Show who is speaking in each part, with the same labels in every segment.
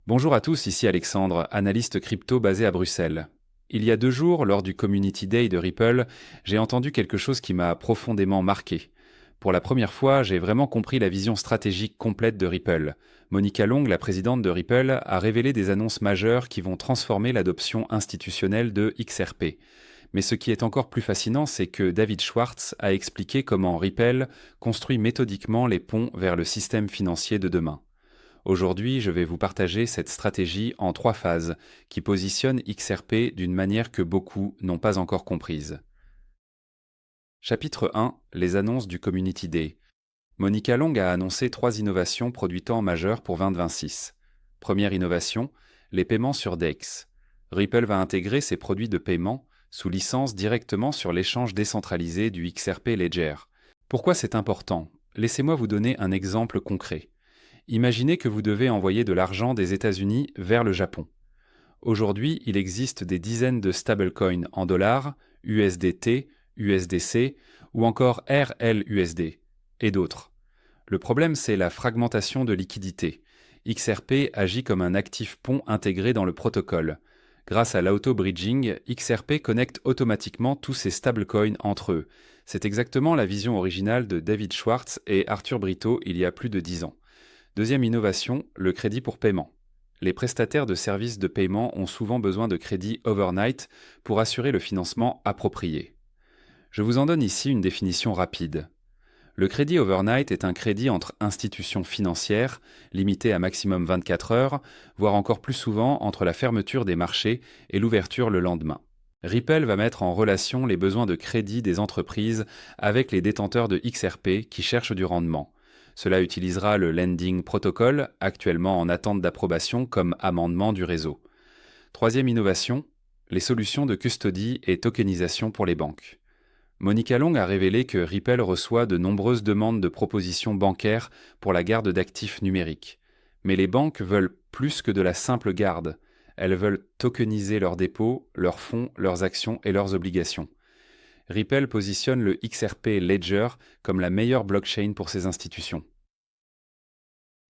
Speaker 1: Bonjour à tous, ici Alexandre, analyste crypto basé à Bruxelles. Il y a 2 jours, lors du Community Day de Ripple, j'ai entendu quelque chose qui m'a profondément marqué. Pour la première fois, j'ai vraiment compris la vision stratégique complète de Ripple. Monica Long, la présidente de Ripple, a révélé des annonces majeures qui vont transformer l'adoption institutionnelle de XRP. Mais ce qui est encore plus fascinant, c'est que David Schwartz a expliqué comment Ripple construit méthodiquement les ponts vers le système financier de demain. Aujourd'hui, je vais vous partager cette stratégie en 3 phases qui positionnent XRP d'une manière que beaucoup n'ont pas encore comprise. Chapitre 1. Les annonces du Community Day. Monica Long a annoncé 3 innovations produitant majeures pour 2026. Première innovation, les paiements sur DEX. Ripple va intégrer ses produits de paiement sous licence directement sur l'échange décentralisé du XRP Ledger. Pourquoi c'est important? Laissez-moi vous donner un exemple concret. Imaginez que vous devez envoyer de l'argent des États-Unis vers le Japon. Aujourd'hui, il existe des dizaines de stablecoins en dollars, USDT, USDC ou encore RLUSD et d'autres. Le problème, c'est la fragmentation de liquidités. XRP agit comme un actif pont intégré dans le protocole. Grâce à l'auto-bridging, XRP connecte automatiquement tous ces stablecoins entre eux. C'est exactement la vision originale de David Schwartz et Arthur Brito il y a plus de 10 ans. Deuxième innovation, le crédit pour paiement. Les prestataires de services de paiement ont souvent besoin de crédits overnight pour assurer le financement approprié. Je vous en donne ici une définition rapide. Le crédit overnight est un crédit entre institutions financières, limité à maximum 24 heures, voire encore plus souvent entre la fermeture des marchés et l'ouverture le lendemain. Ripple va mettre en relation les besoins de crédit des entreprises avec les détenteurs de XRP qui cherchent du rendement. Cela utilisera le Lending Protocol, actuellement en attente d'approbation comme amendement du réseau. Troisième innovation, les solutions de custody et tokenisation pour les banques. Monica Long a révélé que Ripple reçoit de nombreuses demandes de propositions bancaires pour la garde d'actifs numériques. Mais les banques veulent plus que de la simple garde. Elles veulent tokeniser leurs dépôts, leurs fonds, leurs actions et leurs obligations. Ripple positionne le XRP Ledger comme la meilleure blockchain pour ces institutions.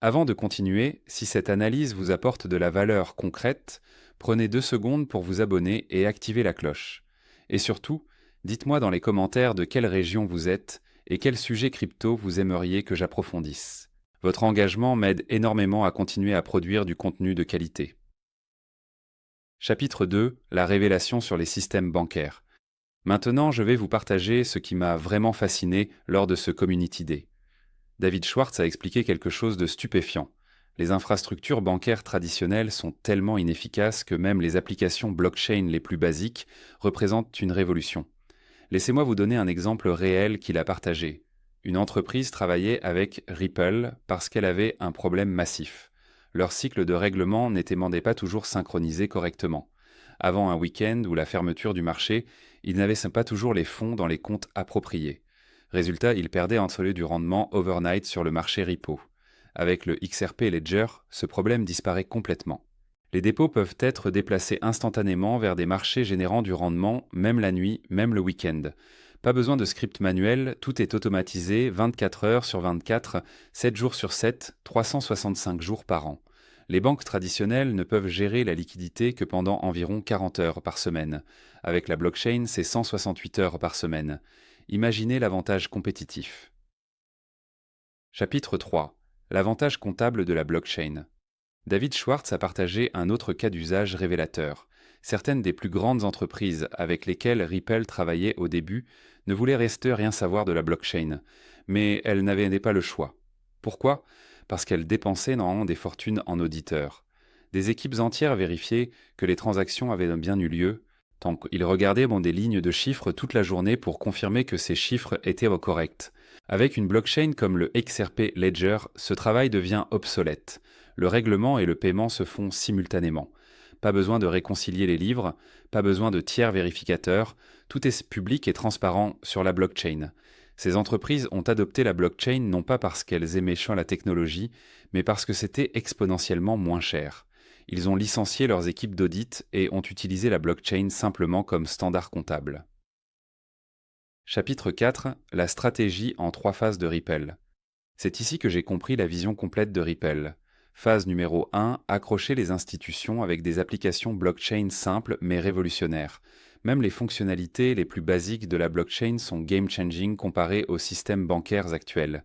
Speaker 1: Avant de continuer, si cette analyse vous apporte de la valeur concrète, prenez 2 secondes pour vous abonner et activer la cloche. Et surtout, dites-moi dans les commentaires de quelle région vous êtes et quel sujet crypto vous aimeriez que j'approfondisse. Votre engagement m'aide énormément à continuer à produire du contenu de qualité. Chapitre 2. La révélation sur les systèmes bancaires. Maintenant, je vais vous partager ce qui m'a vraiment fasciné lors de ce Community Day. David Schwartz a expliqué quelque chose de stupéfiant. Les infrastructures bancaires traditionnelles sont tellement inefficaces que même les applications blockchain les plus basiques représentent une révolution. Laissez-moi vous donner un exemple réel qu'il a partagé. Une entreprise travaillait avec Ripple parce qu'elle avait un problème massif. Leur cycle de règlement n'était pas toujours synchronisé correctement. Avant un week-end ou la fermeture du marché, ils n'avaient pas toujours les fonds dans les comptes appropriés. Résultat, ils perdaient entre eux du rendement overnight sur le marché repo. Avec le XRP Ledger, ce problème disparaît complètement. Les dépôts peuvent être déplacés instantanément vers des marchés générant du rendement, même la nuit, même le week-end. Pas besoin de script manuel, tout est automatisé 24 heures sur 24, 7 jours sur 7, 365 jours par an. Les banques traditionnelles ne peuvent gérer la liquidité que pendant environ 40 heures par semaine. Avec la blockchain, c'est 168 heures par semaine. Imaginez l'avantage compétitif. Chapitre 3. L'avantage comptable de la blockchain. David Schwartz a partagé un autre cas d'usage révélateur. Certaines des plus grandes entreprises avec lesquelles Ripple travaillait au début ne voulaient rester rien savoir de la blockchain, mais elles n'avaient pas le choix. Pourquoi? Parce qu'elles dépensaient normalement des fortunes en auditeurs. Des équipes entières vérifiaient que les transactions avaient bien eu lieu, tant qu'ils regardaient des lignes de chiffres toute la journée pour confirmer que ces chiffres étaient corrects. Avec une blockchain comme le XRP Ledger, ce travail devient obsolète. Le règlement et le paiement se font simultanément. Pas besoin de réconcilier les livres, pas besoin de tiers vérificateurs, tout est public et transparent sur la blockchain. Ces entreprises ont adopté la blockchain non pas parce qu'elles aimaient la technologie, mais parce que c'était exponentiellement moins cher. Ils ont licencié leurs équipes d'audit et ont utilisé la blockchain simplement comme standard comptable. Chapitre 4. La stratégie en 3 phases de Ripple. C'est ici que j'ai compris la vision complète de Ripple. Phase numéro 1, accrocher les institutions avec des applications blockchain simples mais révolutionnaires. Même les fonctionnalités les plus basiques de la blockchain sont game-changing comparées aux systèmes bancaires actuels.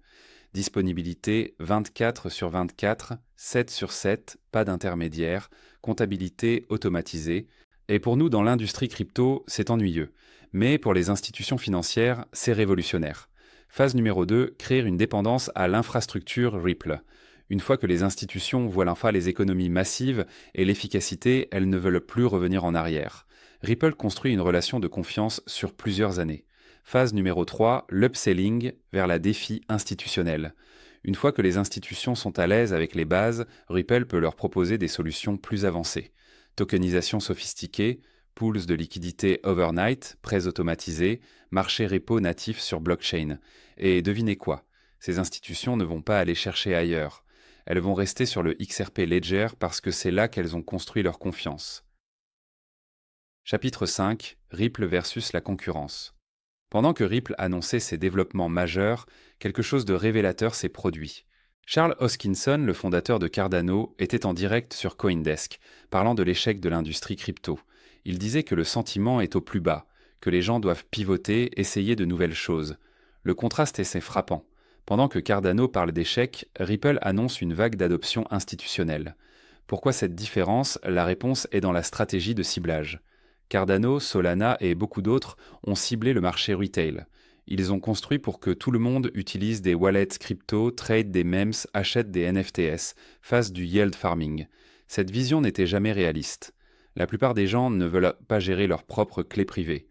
Speaker 1: Disponibilité 24 sur 24, 7 sur 7, pas d'intermédiaire, comptabilité automatisée. Et pour nous, dans l'industrie crypto, c'est ennuyeux. Mais pour les institutions financières, c'est révolutionnaire. Phase numéro 2, créer une dépendance à l'infrastructure Ripple. Une fois que les institutions voient enfin les économies massives et l'efficacité, elles ne veulent plus revenir en arrière. Ripple construit une relation de confiance sur plusieurs années. Phase numéro 3, l'upselling vers la défi institutionnelle. Une fois que les institutions sont à l'aise avec les bases, Ripple peut leur proposer des solutions plus avancées. Tokenisation sophistiquée, pools de liquidités overnight, prêts automatisés, marché repo natif sur blockchain. Et devinez quoi? Ces institutions ne vont pas aller chercher ailleurs. Elles vont rester sur le XRP Ledger parce que c'est là qu'elles ont construit leur confiance. Chapitre 5, Ripple versus la concurrence. Pendant que Ripple annonçait ses développements majeurs, quelque chose de révélateur s'est produit. Charles Hoskinson, le fondateur de Cardano, était en direct sur CoinDesk, parlant de l'échec de l'industrie crypto. Il disait que le sentiment est au plus bas, que les gens doivent pivoter, essayer de nouvelles choses. Le contraste est assez frappant. Pendant que Cardano parle d'échec, Ripple annonce une vague d'adoption institutionnelle. Pourquoi cette différence? La réponse est dans la stratégie de ciblage. Cardano, Solana et beaucoup d'autres ont ciblé le marché retail. Ils ont construit pour que tout le monde utilise des wallets crypto, trade des MEMS, achète des NFTs, fasse du yield farming. Cette vision n'était jamais réaliste. La plupart des gens ne veulent pas gérer leurs propres clés privées.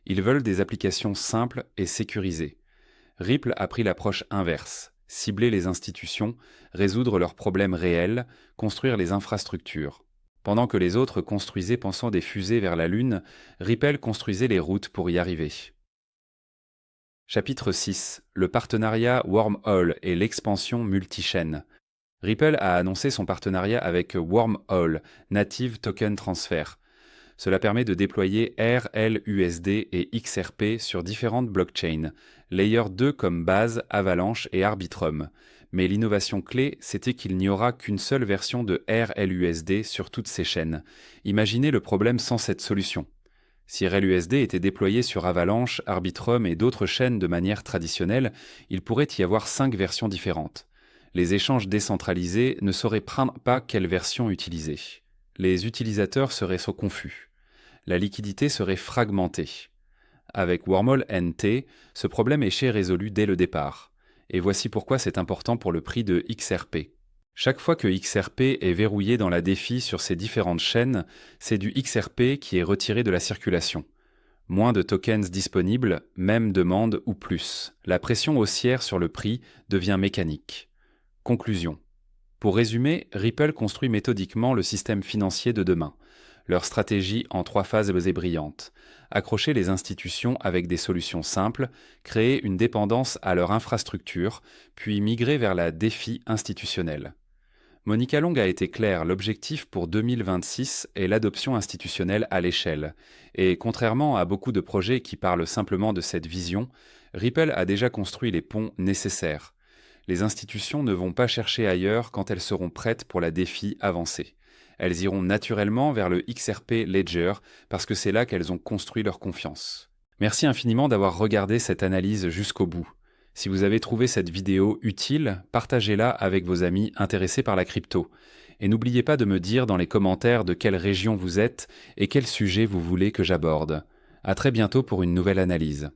Speaker 1: Ils veulent des applications simples et sécurisées. Ripple a pris l'approche inverse, cibler les institutions, résoudre leurs problèmes réels, construire les infrastructures. Pendant que les autres construisaient pensant des fusées vers la Lune, Ripple construisait les routes pour y arriver. Chapitre 6. Le partenariat Wormhole et l'expansion multichaîne. Ripple a annoncé son partenariat avec Wormhole, Native Token Transfer. Cela permet de déployer RLUSD et XRP sur différentes blockchains, Layer 2 comme base, Avalanche et Arbitrum. Mais l'innovation clé, c'était qu'il n'y aura qu'une seule version de RLUSD sur toutes ces chaînes. Imaginez le problème sans cette solution. Si RLUSD était déployé sur Avalanche, Arbitrum et d'autres chaînes de manière traditionnelle, il pourrait y avoir 5 versions différentes. Les échanges décentralisés ne sauraient pas quelle version utiliser. Les utilisateurs seraient confus. La liquidité serait fragmentée. Avec Wormhole NT, ce problème est résolu dès le départ. Et voici pourquoi c'est important pour le prix de XRP. Chaque fois que XRP est verrouillé dans la défi sur ces différentes chaînes, c'est du XRP qui est retiré de la circulation. Moins de tokens disponibles, même demande ou plus. La pression haussière sur le prix devient mécanique. Conclusion. Pour résumer, Ripple construit méthodiquement le système financier de demain. Leur stratégie en 3 phases est brillante. Accrocher les institutions avec des solutions simples, créer une dépendance à leur infrastructure, puis migrer vers la défi institutionnelle. Monica Long a été claire, l'objectif pour 2026 est l'adoption institutionnelle à l'échelle. Et contrairement à beaucoup de projets qui parlent simplement de cette vision, Ripple a déjà construit les ponts nécessaires. Les institutions ne vont pas chercher ailleurs quand elles seront prêtes pour la défi avancée. Elles iront naturellement vers le XRP Ledger parce que c'est là qu'elles ont construit leur confiance. Merci infiniment d'avoir regardé cette analyse jusqu'au bout. Si vous avez trouvé cette vidéo utile, partagez-la avec vos amis intéressés par la crypto. Et n'oubliez pas de me dire dans les commentaires de quelle région vous êtes et quel sujet vous voulez que j'aborde. À très bientôt pour une nouvelle analyse.